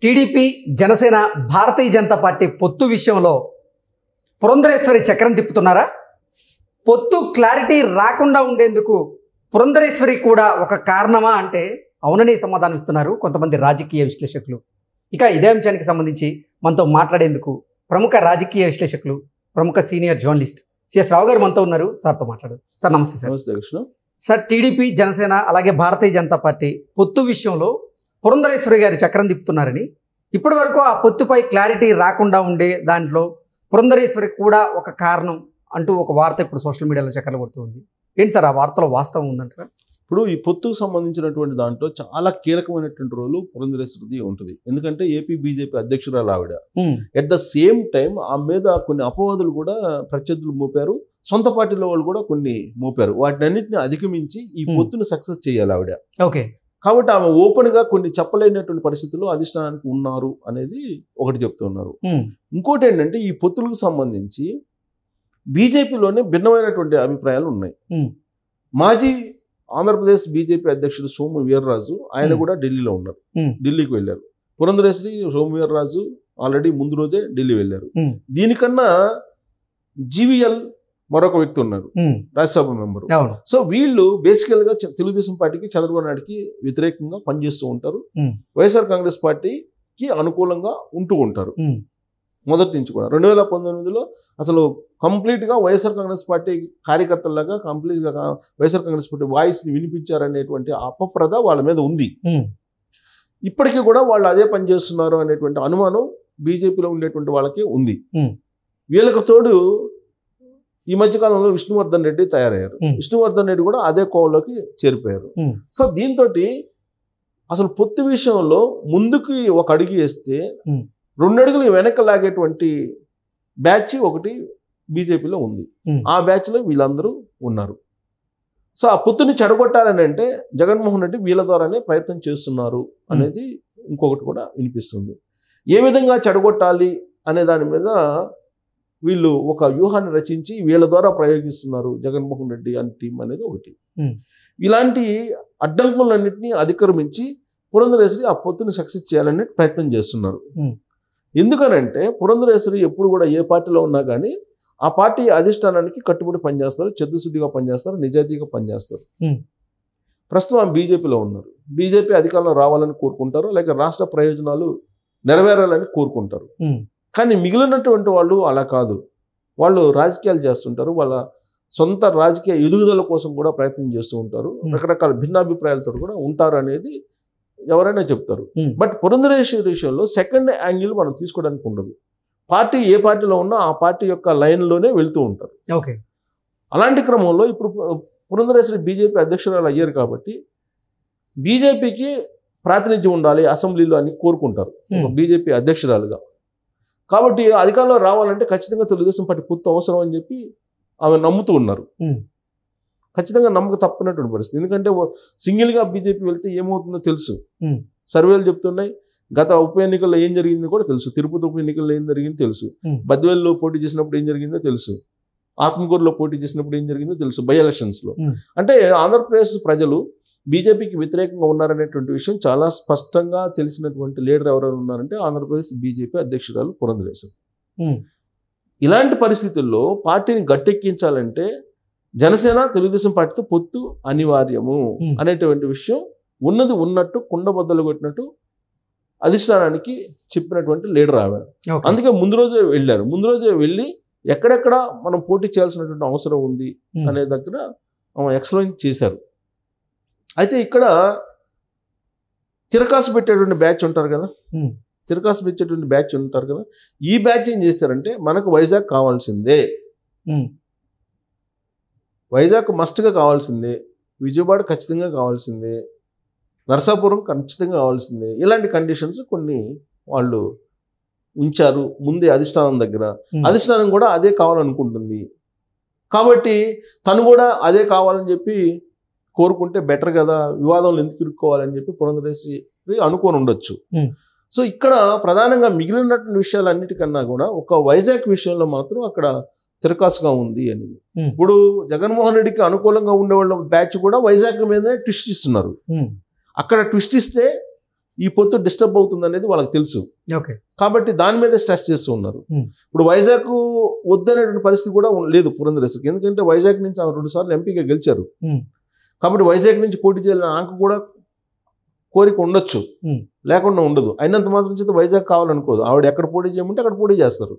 TDP Janasena Bharatiya Janata party పొత్తు విషయంలో పురంధరేశ్వరి చక్రం తిప్పుతున్నారా? పొత్తు క్లారిటీ రాకుండా ఉండేందుకు పురంధరేశ్వరి కూడా ఒక కారణమా అంటే అవుననే సమాధానం ఇస్తున్నారు కొంతమంది రాజకీయ విశ్లేషకులు. ఇక ఇదే అంశానికి సంబంధించి మనతో మాట్లాడేందుకు ప్రముఖ రాజకీయ విశ్లేషకులు, ప్రముఖ సీనియర్ జర్నలిస్ట్ సిఎస్ రావు గారు మనతో ఉన్నారు. సార్తో మాట్లాడు. సార్ నమస్తే. సార్ నమస్తే కృష్ణ. సార్, టీడీపీ జనసేన అలాగే భారతీయ జనతా పార్టీ పొత్తు విషయంలో పురంధరేశ్వరి గారి చక్రం తిప్పుతున్నారని, ఇప్పటి వరకు ఆ పొత్తుపై క్లారిటీ రాకుండా ఉండే దాంట్లో పురంధరేశ్వరి కూడా ఒక కారణం అంటూ ఒక వార్త ఇప్పుడు సోషల్ మీడియాలో చక్కర్లు కొడుతుంది. ఏంటి సార్, ఆ వార్తలో వాస్తవం ఉందంటారా? ఇప్పుడు ఈ పొత్తుకు సంబంధించినటువంటి దాంట్లో చాలా కీలకమైనటువంటి రోలు పురంధరేశ్వరిది ఉంటుంది. ఎందుకంటే ఏపీ బీజేపీ అధ్యక్షురాలు ఆవిడ. ఎట్ ద సేమ్ టైం ఆ మీద కొన్ని అపవాదులు కూడా ప్రత్యర్థులు మోపారు, సొంత పార్టీలో వాళ్ళు కూడా కొన్ని మోపారు. వాటిని అన్నింటినీ అధిగమించి ఈ పొత్తును సక్సెస్ చేయాలి ఆవిడ. ఓకే. కాబట్టి ఆమె ఓపెన్గా కొన్ని చెప్పలేనటువంటి పరిస్థితుల్లో అధిష్టానానికి ఉన్నారు అనేది ఒకటి చెప్తున్నారు. ఇంకోటి ఏంటంటే ఈ పొత్తులకు సంబంధించి బీజేపీలోనే భిన్నమైనటువంటి అభిప్రాయాలు ఉన్నాయి. మాజీ ఆంధ్రప్రదేశ్ బీజేపీ అధ్యక్షుడు సోము వీర్రాజు ఆయన కూడా ఢిల్లీలో ఉన్నారు, ఢిల్లీకి వెళ్ళారు. పురంధరేశ్వరి, సోము వీర్రాజు ఆల్రెడీ ముందు రోజే ఢిల్లీ వెళ్ళారు. దీనికన్నా జీవీఎల్ మరొక వ్యక్తి ఉన్నారు, రాజ్యసభ మెంబరు. సో వీళ్ళు బేసికల్గా తెలుగుదేశం పార్టీకి, చంద్రబాబు నాయుడుకి వ్యతిరేకంగా పనిచేస్తూ ఉంటారు, వైఎస్ఆర్ కాంగ్రెస్ పార్టీకి అనుకూలంగా ఉంటూ ఉంటారు మొదటి నుంచి కూడా. 2019లో అసలు కంప్లీట్గా వైఎస్ఆర్ కాంగ్రెస్ పార్టీ కార్యకర్తలాగా కంప్లీట్గా వైఎస్ఆర్ కాంగ్రెస్ పార్టీ వాయిస్ని వినిపించారనేటువంటి అపప్రద వాళ్ళ మీద ఉంది. ఇప్పటికీ కూడా వాళ్ళు అదే పని చేస్తున్నారు అనేటువంటి అనుమానం బీజేపీలో ఉండేటువంటి వాళ్ళకి ఉంది. వీళ్ళకి తోడు ఈ మధ్యకాలంలో విష్ణువర్ధన్ రెడ్డి తయారయ్యారు. విష్ణువర్ధన్ రెడ్డి కూడా అదే కోవలోకి చేరిపోయారు. సో దీంతో అసలు పొత్తు విషయంలో ముందుకి ఒక అడుగు వేస్తే 2 అడుగులు వెనక్కి లాగేటువంటి బ్యాచ్ ఒకటి బీజేపీలో ఉంది. ఆ బ్యాచ్లో వీళ్ళందరూ ఉన్నారు. సో ఆ పొత్తుని చెడగొట్టాలని అంటే జగన్మోహన్ రెడ్డి వీళ్ళ ద్వారానే ప్రయత్నం చేస్తున్నారు అనేది ఇంకొకటి కూడా వినిపిస్తుంది. ఏ విధంగా చెడగొట్టాలి అనే దాని మీద వీళ్ళు ఒక వ్యూహాన్ని రచించి వీళ్ళ ద్వారా ప్రయోగిస్తున్నారు జగన్మోహన్ రెడ్డి అని టీం అనేది ఒకటి. ఇలాంటి అడ్డంకులన్నింటినీ అధిగమించి పురంధరేశ్వరి ఆ పొత్తుని సక్సెస్ చేయాలని ప్రయత్నం చేస్తున్నారు. ఎందుకనంటే పురంధరేశ్వరి ఎప్పుడు కూడా ఏ పార్టీలో ఉన్నా కానీ ఆ పార్టీ అధిష్టానానికి కట్టుబడి పనిచేస్తారు, చిత్తశుద్ధిగా పనిచేస్తారు, నిజాయితీగా పనిచేస్తారు. ప్రస్తుతం ఆమె బీజేపీలో ఉన్నారు. బీజేపీ అధికారంలో రావాలని కోరుకుంటారు, లేక రాష్ట్ర ప్రయోజనాలు నెరవేరాలని కోరుకుంటారు. కానీ మిగిలినటువంటి వాళ్ళు అలా కాదు. వాళ్ళు రాజకీయాలు చేస్తుంటారు, వాళ్ళ సొంత రాజకీయ ఎదుగుదల కోసం కూడా ప్రయత్నం చేస్తూ ఉంటారు, రకరకాల భిన్నాభిప్రాయాలతో కూడా ఉంటారు అనేది ఎవరైనా చెప్తారు. బట్ పురంధరేశ్వరి విషయంలో సెకండ్ యాంగిల్ మనం తీసుకోవడానికి ఉండదు. పార్టీ ఏ పార్టీలో ఉన్నా ఆ పార్టీ యొక్క లైన్లోనే వెళ్తూ ఉంటారు. ఓకే. అలాంటి అలాంటి క్రమంలో ఇప్పుడు పురంధరేశ్వరి బీజేపీ అధ్యక్షురాలు అయ్యారు కాబట్టి బీజేపీకి ప్రాతినిధ్యం ఉండాలి అసెంబ్లీలో అని కోరుకుంటారు బీజేపీ అధ్యక్షురాలుగా. కాబట్టి అధికారంలో రావాలంటే ఖచ్చితంగా తెలుగుదేశం పార్టీ పొత్తు అవసరం అని చెప్పి ఆమె నమ్ముతూ ఉన్నారు. ఖచ్చితంగా నమ్మక తప్పనటువంటి పరిస్థితి. ఎందుకంటే సింగిల్గా బీజేపీ వెళ్తే ఏమవుతుందో తెలుసు. సర్వేలు చెప్తున్నాయి. గత ఉప ఎన్నికల్లో ఏం జరిగిందో కూడా తెలుసు. తిరుపతి ఉప ఎన్నికల్లో ఏం జరిగిందో తెలుసు. బద్వేల్లో పోటీ చేసినప్పుడు ఏం జరిగిందో తెలుసు. ఆత్మకూరులో పోటీ చేసినప్పుడు ఏం జరిగిందో తెలుసు. బై ఎలక్షన్స్లో. అంటే ఆంధ్రప్రదేశ్ ప్రజలు బీజేపీకి వ్యతిరేకంగా ఉన్నారనేటువంటి విషయం చాలా స్పష్టంగా తెలిసినటువంటి లీడర్ ఎవరైనా ఉన్నారంటే ఆంధ్రప్రదేశ్ బీజేపీ అధ్యక్షురాలు పురంధరేశ్వరి. ఇలాంటి పరిస్థితుల్లో పార్టీని గట్టెక్కించాలంటే జనసేన తెలుగుదేశం పార్టీతో పొత్తు అనివార్యము అనేటువంటి విషయం ఉన్నది ఉన్నట్టు కుండబద్దలు కొట్టినట్టు అధిష్టానానికి చెప్పినటువంటి లీడర్ ఆమె. అందుకే ముందు రోజే వెళ్ళారు. ముందు రోజే వెళ్ళి ఎక్కడెక్కడ మనం పోటీ చేయాల్సినటువంటి అవసరం ఉంది అనే దగ్గర ఆమె ఎక్స్ప్లెయిన్ చేశారు. అయితే ఇక్కడ తిరకాసు పెట్టేటువంటి బ్యాచ్ ఉంటారు కదా, తిరకాసు పెట్టేటువంటి బ్యాచ్ ఉంటారు కదా, ఈ బ్యాచ్ ఏం చేస్తారంటే మనకు వైజాగ్ కావాల్సిందే, వైజాగ్ మస్ట్గా కావాల్సిందే, విజయవాడ ఖచ్చితంగా కావాల్సిందే, నరసాపురం ఖచ్చితంగా కావాల్సిందే, ఇలాంటి కండిషన్స్ కొన్ని వాళ్ళు ఉంచారు ముందే అధిష్టానం దగ్గర. అధిష్టానం కూడా అదే కావాలనుకుంటుంది కాబట్టి తను కూడా అదే కావాలని చెప్పి కోరుకుంటే బెటర్ కదా, వివాదంలో ఎందుకు ఇరుక్కోవాలని చెప్పి పురంధరేశ్వరి అనుకోని ఉండొచ్చు. సో ఇక్కడ ప్రధానంగా మిగిలినటువంటి విషయాలన్నిటికన్నా కూడా ఒక వైజాగ్ విషయంలో మాత్రం అక్కడ తిరకాసుగా ఉంది అనేది. ఇప్పుడు జగన్మోహన్ రెడ్డికి అనుకూలంగా ఉండేవాళ్ళ బ్యాచ్ కూడా వైజాగ్ మీదనే ట్విస్ట్ ఇస్తున్నారు. అక్కడ ట్విస్ట్ ఇస్తే ఈ పొత్తు డిస్టర్బ్ అవుతుంది అనేది వాళ్ళకి తెలుసు. ఓకే. కాబట్టి దాని మీద స్ట్రెస్ చేస్తూ ఉన్నారు. ఇప్పుడు వైజాగ్ వద్దనేటువంటి పరిస్థితి కూడా లేదు పురంధరేశ్వరికి. ఎందుకంటే వైజాగ్ నుంచి ఆమె 2 సార్లు ఎంపీగా గెలిచారు. కాబట్టి వైజాగ్ నుంచి పోటీ చేయాలని ఆమెకు కూడా కోరిక ఉండొచ్చు, లేకుండా ఉండదు. అయినంత మాత్రం చేత వైజాగ్ కావాలనుకోదు. ఆవిడ ఎక్కడ పోటీ చేయమంటే అక్కడ పోటీ చేస్తారు.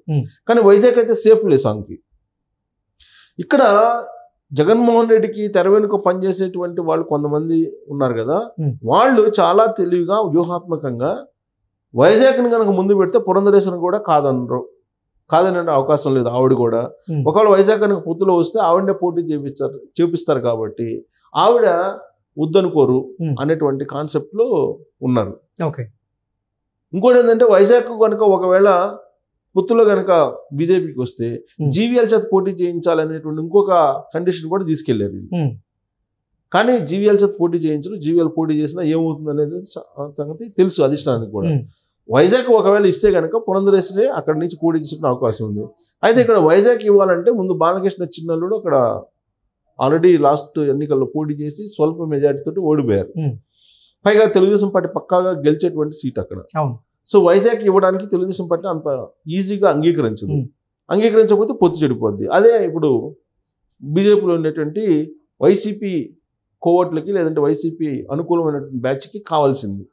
కానీ వైజాగ్ అయితే సేఫ్ ప్లేస్ ఆమెకి. ఇక్కడ జగన్మోహన్ రెడ్డికి తెర వెనుక పనిచేసేటువంటి వాళ్ళు కొంతమంది ఉన్నారు కదా, వాళ్ళు చాలా తెలివిగా వ్యూహాత్మకంగా వైజాగ్ని కనుక ముందు పెడితే పురంధరేశ్వరం కూడా కాదనే అవకాశం లేదు. ఆవిడ కూడా ఒకవేళ వైజాగ్ కనుక పొత్తులో వస్తే ఆవిడనే పోటీ చేపిస్తారు కాబట్టి ఆవిడ వద్దనుకోరు అనేటువంటి కాన్సెప్ట్లో ఉన్నారు. ఇంకోటి ఏంటంటే వైజాగ్ కనుక ఒకవేళ పొత్తులో కనుక బీజేపీకి వస్తే జీవీఎల్ చేత పోటీ చేయించాలనేటువంటి ఇంకొక కండిషన్ కూడా తీసుకెళ్లారు. కానీ జీవీఎల్ చేత పోటీ చేయించరు. జీవీఎల్ పోటీ చేసినా ఏమవుతుంది అనేది సంగతి తెలుసు అధిష్టానానికి కూడా. వైజాగ్ ఒకవేళ ఇస్తే కనుక పురంధరేశ్వరి అక్కడి నుంచి పోటీ చేసిన అవకాశం ఉంది. అయితే ఇక్కడ వైజాగ్ ఇవ్వాలంటే ముందు బాలకృష్ణ చిన్నల్లుడు అక్కడ ఆల్రెడీ లాస్ట్ ఎన్నికల్లో పోటీ చేసి స్వల్ప మెజారిటీతో ఓడిపోయారు. పైగా తెలుగుదేశం పార్టీ పక్కాగా గెలిచేటువంటి సీట్ అక్కడ. సో వైజాగ్ ఇవ్వడానికి తెలుగుదేశం పార్టీ అంత ఈజీగా అంగీకరించకపోతే పొత్తు చెడిపోద్ది. అదే ఇప్పుడు బీజేపీలో ఉండేటువంటి వైసీపీ కోవట్లకి లేదంటే వైసీపీ అనుకూలమైనటువంటి బ్యాచ్కి కావాల్సింది.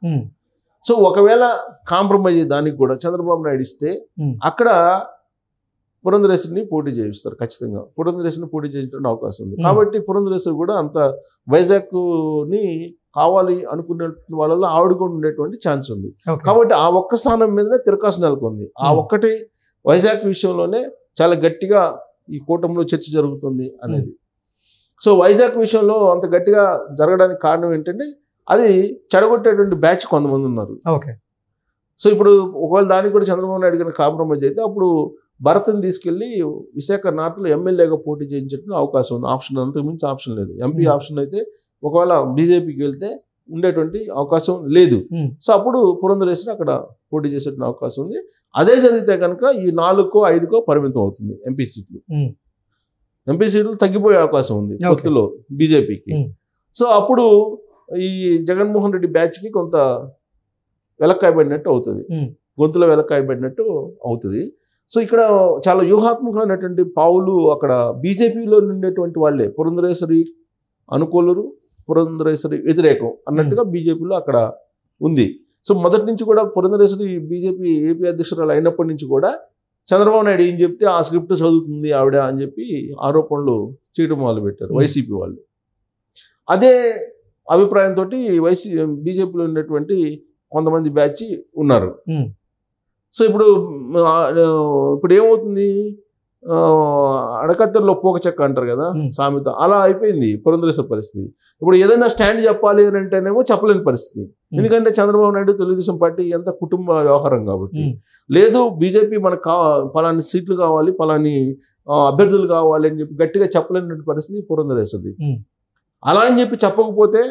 సో ఒకవేళ కాంప్రమైజ్ దానికి కూడా చంద్రబాబు నాయుడు ఇస్తే అక్కడ పురంధరేశ్వరిని పోటీ చేయిస్తారు. ఖచ్చితంగా పురంధరేశ్వరిని పోటీ చేయించడానికి అవకాశం ఉంది. కాబట్టి పురంధరేశ్వరి కూడా అంత వైజాగ్ని కావాలి అనుకునే వాళ్ళలో ఆవిడ కూడా ఉండేటువంటి ఛాన్స్ ఉంది. కాబట్టి ఆ ఒక్క స్థానం మీదనే తిరకాసు నెలకొంది. ఆ ఒక్కటి వైజాగ్ విషయంలోనే చాలా గట్టిగా ఈ కూటమిలో చర్చ జరుగుతుంది అనేది. సో వైజాగ్ విషయంలో అంత గట్టిగా జరగడానికి కారణం ఏంటంటే అది చెడగొట్టేటువంటి బ్యాచ్ కొంతమంది ఉన్నారు. సో ఇప్పుడు ఒకవేళ దానికి కూడా చంద్రబాబు నాయుడు గారిని కాంప్రమైజ్ అయితే అప్పుడు భరత్ని తీసుకెళ్లి విశాఖ నార్త్లో ఎమ్మెల్యేగా పోటీ చేయించడం అవకాశం ఉంది. ఆప్షన్ అంతకు మించి ఆప్షన్ లేదు. ఎంపీ ఆప్షన్ అయితే ఒకవేళ బీజేపీకి వెళ్తే ఉండేటువంటి అవకాశం లేదు. సో అప్పుడు పురంధరేశ్వరి అక్కడ పోటీ చేసేటువంటి అవకాశం ఉంది. అదే జరిగితే కనుక ఈ 4కో 5కో పరిమితం అవుతుంది ఎంపీ సీట్లు. ఎంపీ సీట్లు తగ్గిపోయే అవకాశం ఉంది పొత్తులో బీజేపీకి. సో అప్పుడు ఈ జగన్మోహన్ రెడ్డి బ్యాచ్కి కొంత వెలక్కాయబడినట్టు అవుతుంది, గొంతులో వెలక్కాయబడినట్టు అవుతుంది. సో ఇక్కడ చాలా వ్యూహాత్మకమైనటువంటి పావులు అక్కడ బీజేపీలో ఉండేటువంటి వాళ్ళే పురంధరేశ్వరి అనుకూలరు, పురంధరేశ్వరి వ్యతిరేకం అన్నట్టుగా బీజేపీలో అక్కడ ఉంది. సో మొదటి నుంచి కూడా పురంధరేశ్వరి బీజేపీ ఏపీ అధ్యక్షురాలు అయినప్పటి నుంచి కూడా చంద్రబాబు నాయుడు ఏం చెప్తే ఆ స్క్రిప్ట్ చదువుతుంది ఆవిడ అని చెప్పి ఆరోపణలు చేయడం మొదలుపెట్టారు వైసీపీ వాళ్ళు. అదే అభిప్రాయంతో బీజేపీలో ఉన్నటువంటి కొంతమంది బ్యాచ్ ఉన్నారు. సో ఇప్పుడు ఏమవుతుంది, అడకత్తెరలో పోక చెక్క అంటారు కదా సామెత, అలా అయిపోయింది పురంధరేశ్వరి పరిస్థితి. ఇప్పుడు ఏదైనా స్టాండ్ చెప్పాలి అని అంటేనేమో చెప్పలేని పరిస్థితి. ఎందుకంటే చంద్రబాబు నాయుడు తెలుగుదేశం పార్టీ ఎంత కుటుంబ వ్యవహారం కాబట్టి. లేదు బీజేపీ మనకు పలాని సీట్లు కావాలి, పలాని అభ్యర్థులు కావాలి అని చెప్పి గట్టిగా చెప్పలేని పరిస్థితి పురంధరేశ్వరి. అలా అని చెప్పి చెప్పకపోతే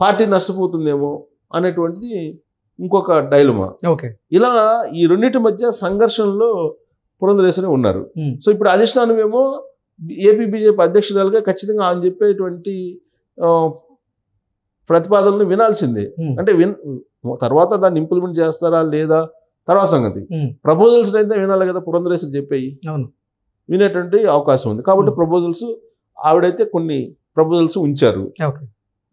పార్టీ నష్టపోతుందేమో అనేటువంటిది ఇంకొక డైలమా. ఇలా ఈ రెండింటి మధ్య సంఘర్షణలో పురంధరేశ్వరి ఉన్నారు. సో ఇప్పుడు అధిష్టానం ఏమో ఏపీ బీజేపీ అధ్యక్షురాలుగా ఖచ్చితంగా ఆయన చెప్పేటువంటి ప్రతిపాదనలు వినాల్సిందే. అంటే తర్వాత దాన్ని ఇంప్లిమెంట్ చేస్తారా లేదా తర్వాత సంగతి. ప్రపోజల్స్ అయితే వినాలి కదా, పురంధరేశ్వరి చెప్పేయి వినేటువంటి అవకాశం ఉంది. కాబట్టి ప్రపోజల్స్ ఆవిడైతే కొన్ని ప్రపోజల్స్ ఉంచారు.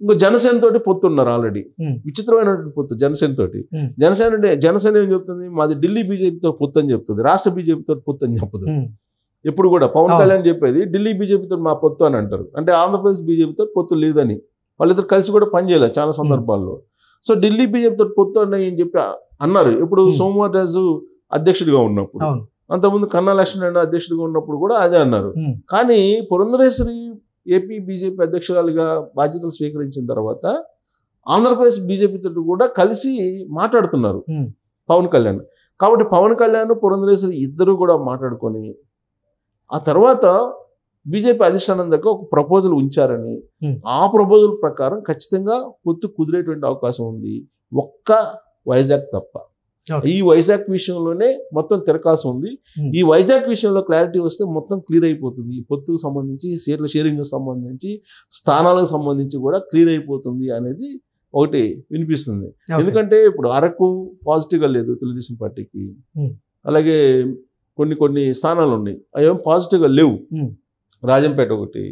ఇంకో జనసేన తోటి పొత్తున్నారు ఆల్రెడీ. విచిత్రమైనటువంటి పొత్తు జనసేన తోటి. జనసేన ఏం చెప్తుంది, మాది ఢిల్లీ బీజేపీతో పొత్తు అని చెప్తుంది, రాష్ట్ర బీజేపీతో పొత్తు అని చెప్పదు. ఎప్పుడు కూడా పవన్ కళ్యాణ్ చెప్పేది ఢిల్లీ బీజేపీతో మా పొత్తు అని అంటారు. అంటే ఆంధ్రప్రదేశ్ బీజేపీతో పొత్తు లేదని, వాళ్ళిద్దరు కలిసి కూడా పనిచేయలేదు చాలా సందర్భాల్లో. సో ఢిల్లీ బీజేపీతో పొత్తు అని చెప్పి అన్నారు. ఇప్పుడు సోమవారరాజు అధ్యక్షుడిగా ఉన్నప్పుడు, అంతకుముందు కన్నా లక్ష్మణ్ అధ్యక్షుడిగా ఉన్నప్పుడు కూడా అదే అన్నారు. కానీ పురంధరేశ్వరి ఏపీ బీజేపీ అధ్యక్షురాలుగా బాధ్యతలు స్వీకరించిన తర్వాత ఆంధ్రప్రదేశ్ బీజేపీతో కూడా కలిసి మాట్లాడుతున్నారు పవన్ కళ్యాణ్. కాబట్టి పవన్ కళ్యాణ్ పురంధరేశ్వరి ఇద్దరు కూడా మాట్లాడుకొని ఆ తర్వాత బీజేపీ అధిష్టానం దగ్గర ఒక ప్రపోజల్ ఉంచారని, ఆ ప్రపోజల్ ప్రకారం ఖచ్చితంగా పొత్తు కుదిరేటువంటి అవకాశం ఉంది, ఒక్క వైజాగ్ తప్ప. ఈ వైజాగ్ విషయంలోనే మొత్తం తిరకాసు ఉంది. ఈ వైజాగ్ విషయంలో క్లారిటీ వస్తే మొత్తం క్లియర్ అయిపోతుంది. ఈ పొత్తుకు సంబంధించి, సీట్ల షేరింగ్ సంబంధించి, స్థానాలకు సంబంధించి కూడా క్లియర్ అయిపోతుంది అనేది ఒకటి వినిపిస్తుంది. ఎందుకంటే ఇప్పుడు అరకు పాజిటివ్గా లేదు తెలుగుదేశం పార్టీకి, అలాగే కొన్ని స్థానాలు ఉన్నాయి అవేం పాజిటివ్గా లేవు. రాజంపేట ఒకటి,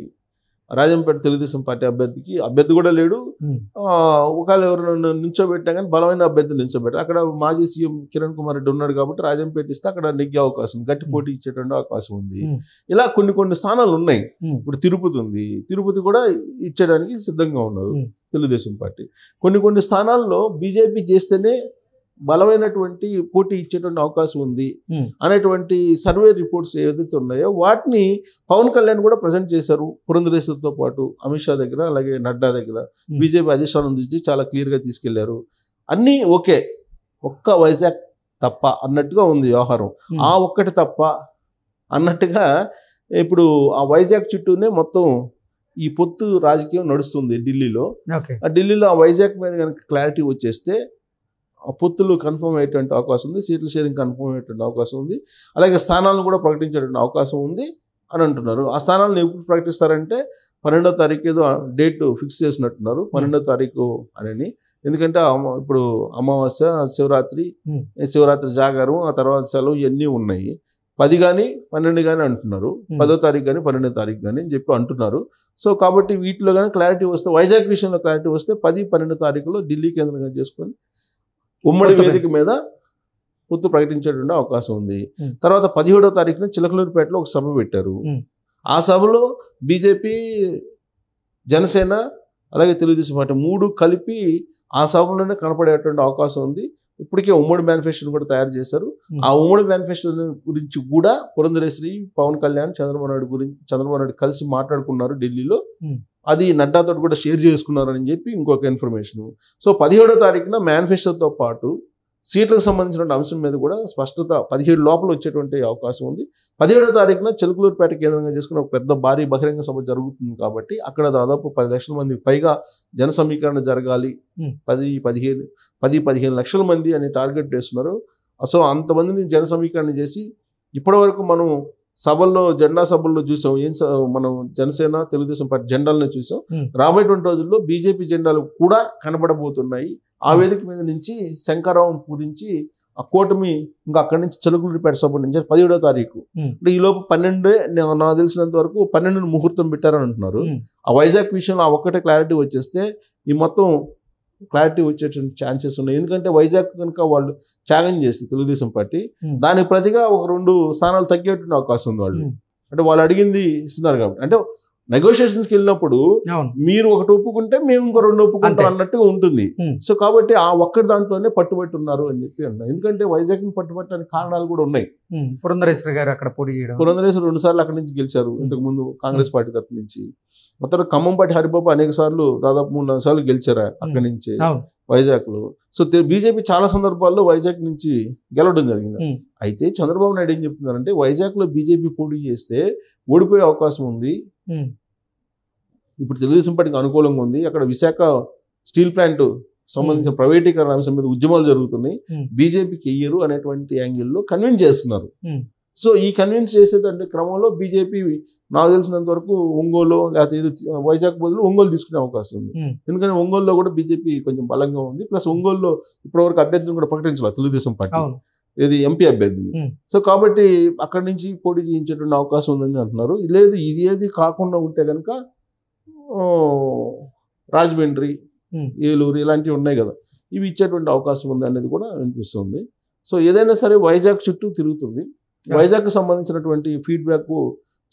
రాజంపేట తెలుగుదేశం పార్టీ అభ్యర్థి కూడా లేడు. ఒకవేళ ఎవరైనా నిల్చోబెట్టా కానీ బలమైన అభ్యర్థి నిల్చోబెట్టారు. అక్కడ మాజీ సీఎం కిరణ్ కుమార్ రెడ్డి ఉన్నాడు కాబట్టి రాజంపేట ఇస్తే అక్కడ నెగ్గే అవకాశం ఉంది, గట్టి పోటీ ఇచ్చేటువంటి అవకాశం ఉంది. ఇలా కొన్ని స్థానాలు ఉన్నాయి. ఇప్పుడు తిరుపతి ఉంది, తిరుపతి కూడా ఇచ్చేయడానికి సిద్ధంగా ఉన్నారు తెలుగుదేశం పార్టీ. కొన్ని స్థానాల్లో బీజేపీ చేస్తేనే బలమైనటువంటి పోటీ ఇచ్చేటువంటి అవకాశం ఉంది అనేటువంటి సర్వే రిపోర్ట్స్ ఏదైతే ఉన్నాయో వాటిని పవన్ కళ్యాణ్ కూడా ప్రజెంట్ చేశారు. పురంధరేశ్వరితో పాటు అమిత్ షా దగ్గర, అలాగే నడ్డా దగ్గర బీజేపీ అధిష్టానం నుంచి చాలా క్లియర్గా తీసుకెళ్లారు. అన్నీ ఓకే, ఒక్క వైజాగ్ తప్ప అన్నట్టుగా ఉంది వ్యవహారం. ఆ ఒక్కటి తప్ప అన్నట్టుగా ఇప్పుడు ఆ వైజాగ్ చుట్టూనే మొత్తం ఈ పొత్తు రాజకీయం నడుస్తుంది ఢిల్లీలో. ఆ ఢిల్లీలో ఆ వైజాగ్ మీద కనుక క్లారిటీ వచ్చేస్తే పొత్తులు కన్ఫర్మ్ అయ్యేటువంటి అవకాశం ఉంది, సీట్ల షేరింగ్ కన్ఫర్మ్ అయ్యేటువంటి అవకాశం ఉంది, అలాగే స్థానాలను కూడా ప్రకటించేటువంటి అవకాశం ఉంది అని అంటున్నారు. ఆ స్థానాలను ఎప్పుడు ప్రకటిస్తారంటే 12వ తారీఖు ఏదో డేట్ ఫిక్స్ చేసినట్టున్నారు, 12వ తారీఖు అని. ఎందుకంటే ఇప్పుడు అమావాస్య, శివరాత్రి జాగారం, ఆ తర్వాత సెలవు ఇవన్నీ ఉన్నాయి. 10 కానీ 12 కానీ అంటున్నారు, 10వ తారీఖు కానీ 12వ తారీఖు కానీ అని చెప్పి అంటున్నారు. సో కాబట్టి వీటిలో కానీ క్లారిటీ వస్తే, వైజాగ్ విషయంలో క్లారిటీ వస్తే 10, 12 తారీఖులో ఢిల్లీ కేంద్రంగా చేసుకొని ఉమ్మడి వేదిక మీద పొత్తు ప్రకటించేటువంటి అవకాశం ఉంది. తర్వాత 17వ తారీఖున చిలకలూరుపేటలో ఒక సభ పెట్టారు. ఆ సభలో బీజేపీ, జనసేన అలాగే తెలుగుదేశం పార్టీ 3 కలిపి ఆ సభలోనే కనపడేటువంటి అవకాశం ఉంది. ఇప్పటికే ఉమ్మడి మేనిఫెస్టోని కూడా తయారు చేశారు. ఆ ఉమ్మడి మేనిఫెస్టో గురించి కూడా పురంధరేశ్వరి, పవన్ కళ్యాణ్, చంద్రబాబు నాయుడు కలిసి మాట్లాడుకున్నారు ఢిల్లీలో. అది నడ్డాతో కూడా షేర్ చేసుకున్నారని చెప్పి ఇంకొక ఇన్ఫర్మేషన్. సో 17వ తారీఖున మేనిఫెస్టోతో పాటు సీట్లకు సంబంధించిన అంశం మీద కూడా స్పష్టత 17 లోపల వచ్చేటువంటి అవకాశం ఉంది. 17వ తారీఖున చిలకలూరుపేట కేంద్రంగా చేసుకున్న ఒక పెద్ద భారీ బహిరంగ సభ జరుగుతుంది కాబట్టి అక్కడ దాదాపు 10 లక్షల మంది పైగా జన సమీకరణ జరగాలి. 10-15 లక్షల మంది అని టార్గెట్ చేస్తున్నారు. సో అంతమందిని జన సమీకరణ చేసి ఇప్పటివరకు మనం జెండా సభల్లో చూసాం. మనం జనసేన, తెలుగుదేశం పార్టీ జెండాలను చూసాం. రాబోయేటువంటి రోజుల్లో బీజేపీ జెండాలు కూడా కనబడబోతున్నాయి. ఆ వేదిక మీద నుంచి శంకరరావు పూరించి ఆ కూటమి ఇంకా అక్కడి నుంచి చిలకలూరుపేట సభ నుంచి 17వ తారీఖు అంటే ఈ లోపు 12 నాకు తెలిసినంత వరకు 12 ముహూర్తం పెట్టారని అంటున్నారు. ఆ వైజాగ్ విషయంలో ఆ ఒక్కటే క్లారిటీ వచ్చేస్తే ఈ మొత్తం క్లారిటీ వచ్చేటువంటి ఛాన్సెస్ ఉన్నాయి. ఎందుకంటే వైజాగ్ కనుక వాళ్ళు త్యాగం చేస్తే తెలుగుదేశం పార్టీ దానికి ప్రతిగా ఒక 2 స్థానాలు తగ్గేటువంటి అవకాశం ఉంది. అంటే వాళ్ళు అడిగింది ఇస్తున్నారు కాబట్టి, అంటే నెగోషియేషన్స్కి వెళ్ళినప్పుడు మీరు ఒకటి ఒప్పుకుంటే మేము ఇంకో 2 ఒప్పుకుంటాం అన్నట్టుగా ఉంటుంది. సో కాబట్టి ఆ ఒక్కటి దాంట్లోనే పట్టుబట్టి ఉన్నారు అని చెప్పి అన్నారు. ఎందుకంటే వైజాగ్ పట్టుబట్టడానికి కారణాలు కూడా ఉన్నాయి. పురంధరేశ్వరి గారు అక్కడ పోటీ చేయడం, పురంధరేశ్వరి 2 సార్లు అక్కడి నుంచి గెలిచారు ఇంతకు ముందు కాంగ్రెస్ పార్టీ తరఫు నుంచి. అతను ఖమ్మంపాటి హరిబాబు అనేక సార్లు, దాదాపు 3-4 సార్లు గెలిచారు అక్కడి నుంచి వైజాగ్ లో. సో బీజేపీ చాలా సందర్భాల్లో వైజాగ్ నుంచి గెలవడం జరిగింది. అయితే చంద్రబాబు నాయుడు ఏం చెప్తున్నారంటే వైజాగ్ లో బీజేపీ పోటీ చేస్తే ఓడిపోయే అవకాశం ఉంది. ఇప్పుడు తెలుగుదేశం పార్టీకి అనుకూలంగా ఉంది. అక్కడ విశాఖ స్టీల్ ప్లాంట్ సంబంధించిన ప్రైవేటీకరణ అంశం మీద ఉద్యమాలు జరుగుతున్నాయి, బీజేపీకి వెయ్యరు అనేటువంటి యాంగిల్లో కన్విన్స్ చేస్తున్నారు. సో ఈ కన్విన్స్ చేసేదంటే క్రమంలో బీజేపీ నాకు తెలిసినంత వరకు ఒంగోలు లేకపోతే వైజాగ్ బదులు ఒంగోలు తీసుకునే అవకాశం ఉంది. ఎందుకంటే ఒంగోలులో కూడా బీజేపీ కొంచెం బలంగా ఉంది. ప్లస్ ఒంగోలులో ఇప్పటివరకు అభ్యర్థిని కూడా ప్రకటించాలి తెలుగుదేశం పార్టీ, ఇది ఎంపీ అభ్యర్థిని. సో కాబట్టి అక్కడి నుంచి పోటీ చేయించేటువంటి అవకాశం ఉందని అంటున్నారు. లేదు ఇది ఏది కాకుండా ఉంటే కనుక రాజమండ్రి, ఏలూరు ఇలాంటివి ఉన్నాయి కదా, ఇవి ఇచ్చేటువంటి అవకాశం ఉంది అనేది కూడా వినిపిస్తుంది. సో ఏదైనా సరే వైజాగ్ చుట్టూ తిరుగుతుంది. వైజాగ్కి సంబంధించినటువంటి ఫీడ్బ్యాక్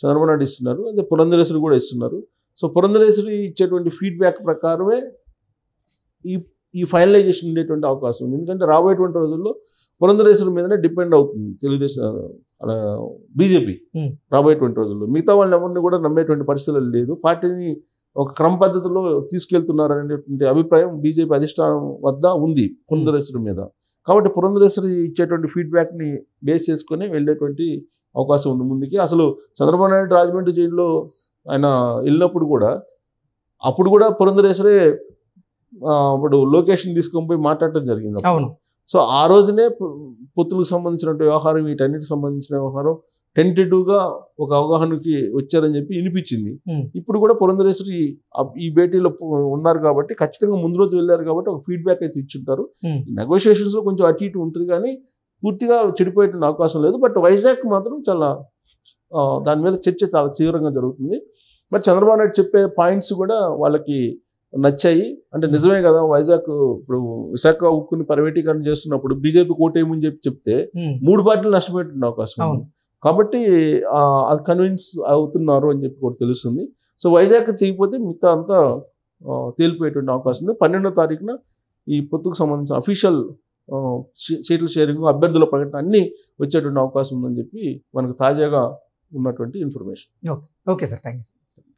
చంద్రబాబు నాయుడు ఇస్తున్నారు, అదే పురంధరేశ్వరి కూడా ఇస్తున్నారు. సో పురంధరేశ్వరి ఇచ్చేటువంటి ఫీడ్బ్యాక్ ప్రకారమే ఈ ఫైనలైజేషన్ ఉండేటువంటి అవకాశం ఉంది. ఎందుకంటే రాబోయేటువంటి రోజుల్లో పురంధరేశ్వరి మీదనే డిపెండ్ అవుతుంది తెలుగుదేశం బీజేపీ రాబోయేటువంటి రోజుల్లో. మిగతా వాళ్ళని ఎవరిని కూడా నమ్మేటువంటి పరిస్థితులు లేదు. పార్టీని ఒక క్రమ పద్ధతిలో తీసుకెళ్తున్నారనేటువంటి అభిప్రాయం బీజేపీ అధిష్టానం వద్ద ఉంది పురంధరేశ్వరి మీద. కాబట్టి పురంధరేశ్వరి ఇచ్చేటువంటి ఫీడ్బ్యాక్ని బేస్ చేసుకొని వెళ్ళేటువంటి అవకాశం ఉంది ముందుకి. అసలు చంద్రబాబు నాయుడు రాజమండ్రి జైల్లో ఆయన వెళ్ళినప్పుడు కూడా అప్పుడు కూడా పురంధరేశ్వరే ఇప్పుడు లొకేషన్ తీసుకొని పోయి మాట్లాడటం జరిగింది. సో ఆ రోజునే పొత్తులకు సంబంధించిన వ్యవహారం, వీటన్నిటికి సంబంధించిన వ్యవహారం టెంటేటివ్గా ఒక అవగాహనకి వచ్చారని చెప్పి వినిపించింది. ఇప్పుడు కూడా పురంధరేశ్వరి ఈ భేటీలో ఉన్నారు కాబట్టి ఖచ్చితంగా ముందు రోజు వెళ్ళారు కాబట్టి ఒక ఫీడ్బ్యాక్ అయితే ఇచ్చుంటారు. నెగోషియేషన్స్లో కొంచెం అటు ఇటు ఉంటుంది కానీ పూర్తిగా చెడిపోయేటువంటి అవకాశం లేదు. బట్ వైజాగ్ మాత్రం చాలా దాని మీద చర్చ చాలా తీవ్రంగా జరుగుతుంది. బట్ చంద్రబాబు నాయుడు చెప్పే పాయింట్స్ కూడా వాళ్ళకి నచ్చాయి. అంటే నిజమే కదా, వైజాగ్ ఇప్పుడు విశాఖ ఉక్కుని ప్రైవేటీకరణ చేస్తున్నప్పుడు బీజేపీ కోటేమని చెప్తే 3 పార్టీలు నష్టపోయేటువంటి అవకాశం ఉంది. కాబట్టి అది కన్విన్స్ అవుతున్నారు అని చెప్పి కూడా తెలుస్తుంది. సో వైజాగ్ తీగిపోతే మిగతా అంతా తేలిపోయేటువంటి అవకాశం ఉంది. 12వ తారీఖున ఈ పొత్తుకు సంబంధించిన అఫీషియల్ సీట్ల షేరింగ్, అభ్యర్థుల ప్రకటన అన్నీ వచ్చేటువంటి అవకాశం ఉందని చెప్పి మనకు తాజాగా ఉన్నటువంటి information. Okay sir, thank you.